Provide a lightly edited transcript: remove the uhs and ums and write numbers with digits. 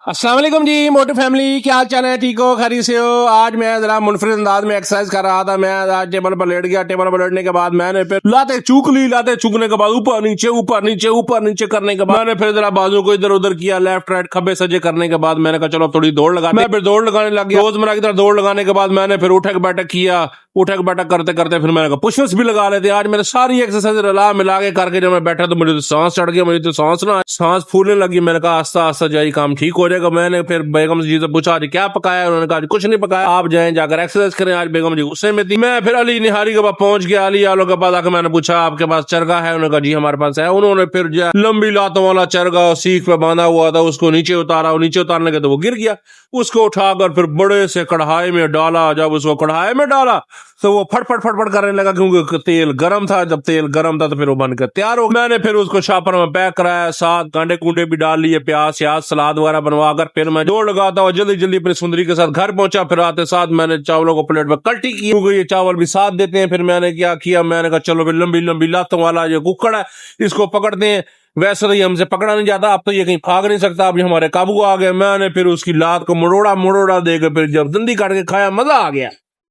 अस्सलाम वालेकुम जी, मोटू फैमिली, क्या हाल चाल है? ठीक हो, खैरियत से हो? आज मैं जरा मुनफरिद अंदाज में एक्सरसाइज कर रहा था। मैं आज टेबल पर लेट गया। टेबल पर लेटने के बाद मैंने फिर लाते चूक ली। लाते चूकने के बाद ऊपर नीचे ऊपर नीचे ऊपर नीचे करने के बाद मैंने फिर जरा बाजू को इधर उधर किया, लेफ्ट राइट खब्बे सजे करने के बाद मैंने कहा चलो अब थोड़ी दौड़ लगा। मैं फिर दौड़ लगाने लग गया। रोजमर्रा की तरह दौड़ लगाने के बाद मैंने फिर उठक बैठक किया। उठक बैठक करते करते फिर मैंने कहा पुशअप्स भी लगा लेते। आज मैंने सारी एक्सरसाइज रला मिला के करके जब मैं बैठा तो मुझे तो सांस चढ़ गया। मुझे तो सांस फूलने लगी। मैंने कहा आस्ता आस्ता जाए काम ठीक हो जाएगा। मैंने फिर बेगम जी से पूछा आज क्या पकाया? उन्होंने कहा कुछ नहीं पकाया, आप जाएं जाकर एक्सरसाइज करें। आज बेगम जी गुस्से में थी। मैं फिर अली निहारी के पास पहुंच गया। अली आलो के पास आकर मैंने पूछा आपके पास चरगा है? उन्होंने कहा जी हमारे पास है। उन्होंने फिर जो लंबी लातों वाला चरगा सीख पे बांधा हुआ था उसको नीचे उतारा। नीचे उतारने के तो वो गिर गया। उसको उठाकर फिर बड़े से कढ़ाई में डाला। जब उसको कढ़ाई में डाला तो वो फटफट फटफट करने लगा क्योंकि तेल गर्म था। जब तेल गर्म था तो फिर वो बनकर तैयार हो। मैंने फिर उसको शापर में पैक कराया, साथ कांडे कूंडे भी डाल लिए, प्याज श्याज सलाद वगैरह बनवाकर फिर मैं दौड़ लगाता हुआ जल्दी जल्दी अपनी सुंदरी के साथ घर पहुंचा। फिर आते साथ मैंने चावलों को प्लेट में कल्टी की क्योंकि ये चावल भी साथ देते हैं। फिर मैंने क्या किया, मैंने कहा चलो फिर लंबी लंबी लातों वाला ये कुक्कड़ है इसको पकड़ते हैं। वैसे तो ये हमसे पकड़ा नहीं जाता, अब तो ये कहीं भाग नहीं सकता, अब ये हमारे काबू आ गया। मैंने फिर उसकी लात को मुड़ोड़ा मुड़ोड़ा देकर फिर जब दंदी काट के खाया, मजा आ गया।